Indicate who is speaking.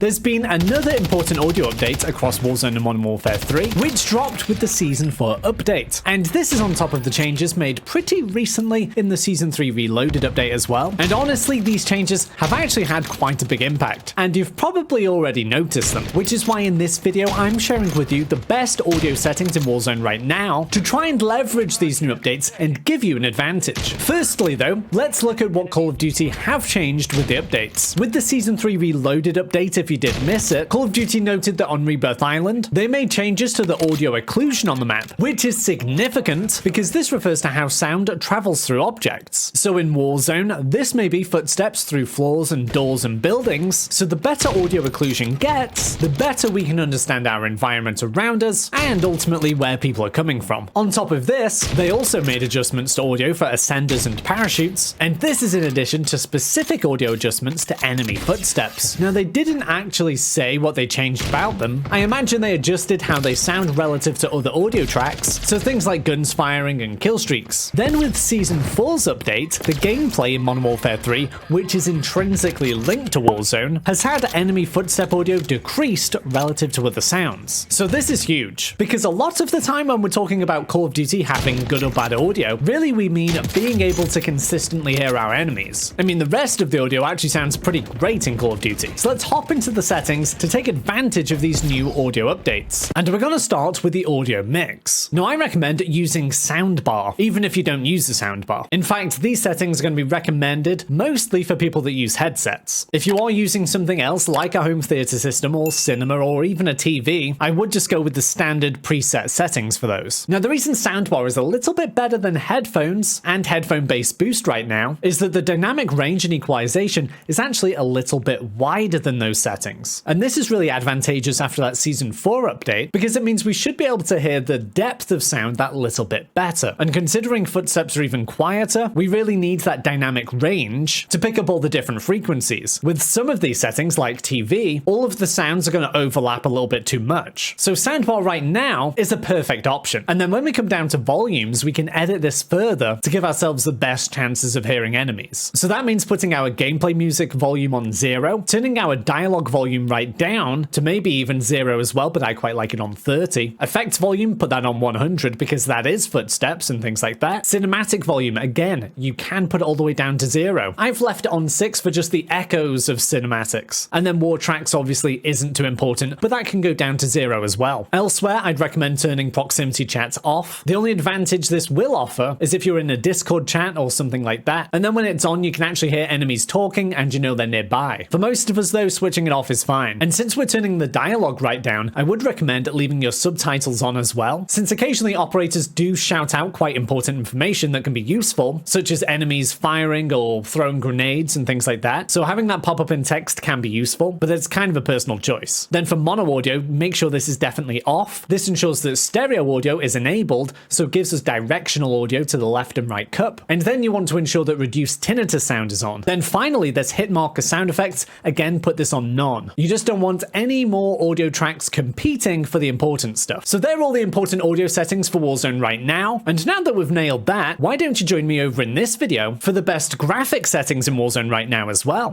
Speaker 1: There's been another important audio update across Warzone and Modern Warfare 3, which dropped with the Season 4 update. And this is on top of the changes made pretty recently in the Season 3 Reloaded update as well. And honestly, these changes have actually had quite a big impact, and you've probably already noticed them, which is why in this video I'm sharing with you the best audio settings in Warzone right now to try and leverage these new updates and give you an advantage. Firstly though, let's look at what Call of Duty have changed with the updates. With the Season 3 Reloaded update, if you did miss it, Call of Duty noted that on Rebirth Island, they made changes to the audio occlusion on the map, which is significant because this refers to how sound travels through objects. So in Warzone, this may be footsteps through floors and doors and buildings, so the better audio occlusion gets, the better we can understand our environment around us and ultimately where people are coming from. On top of this, they also made adjustments to audio for ascenders and parachutes, and this is in addition to specific audio adjustments to enemy footsteps. Now they didn't actually say what they changed about them. I imagine they adjusted how they sound relative to other audio tracks, so things like guns firing and kill streaks. Then with Season 4's update, the gameplay in Modern Warfare 3, which is intrinsically linked to Warzone, has had enemy footstep audio decreased relative to other sounds. So this is huge, because a lot of the time when we're talking about Call of Duty having good or bad audio, really we mean being able to consistently hear our enemies. I mean, the rest of the audio actually sounds pretty great in Call of Duty. So let's hop into the settings to take advantage of these new audio updates. And we're going to start with the audio mix. Now I recommend using soundbar, even if you don't use the soundbar. In fact, these settings are going to be recommended mostly for people that use headsets. If you are using something else like a home theater system or cinema or even a TV, I would just go with the standard preset settings for those. Now the reason soundbar is a little bit better than headphones and headphone bass boost right now is that the dynamic range and equalization is actually a little bit wider than those settings. And this is really advantageous after that Season 4 update because it means we should be able to hear the depth of sound that little bit better. And considering footsteps are even quieter, we really need that dynamic range to pick up all the different frequencies. With some of these settings like TV, all of the sounds are going to overlap a little bit too much. So soundbar right now is a perfect option. And then when we come down to volumes, we can edit this further to give ourselves the best chances of hearing enemies. So that means putting our gameplay music volume on 0, turning our dialogue volume right down to maybe even 0 as well, but I quite like it on 30. Effects volume, put that on 100 because that is footsteps and things like that. Cinematic volume, again, you can put it all the way down to 0. I've left it on 6 for just the echoes of cinematics. And then war tracks obviously isn't too important, but that can go down to 0 as well. Elsewhere, I'd recommend turning proximity chats off. The only advantage this will offer is if you're in a Discord chat or something like that, and then when it's on, you can actually hear enemies talking and you know they're nearby. For most of us though, switching it off is fine. And since we're turning the dialogue right down, I would recommend leaving your subtitles on as well, since occasionally operators do shout out quite important information that can be useful, such as enemies firing or throwing grenades and things like that. So having that pop up in text can be useful, but it's kind of a personal choice. Then for mono audio, make sure this is definitely off. This ensures that stereo audio is enabled, so it gives us directional audio to the left and right cup. And then you want to ensure that reduced tinnitus sound is on. Then finally, there's hit marker sound effects. Again, put this on none. You just don't want any more audio tracks competing for the important stuff. So they're all the important audio settings for Warzone right now. And now that we've nailed that, why don't you join me over in this video for the best graphic settings in Warzone right now as well?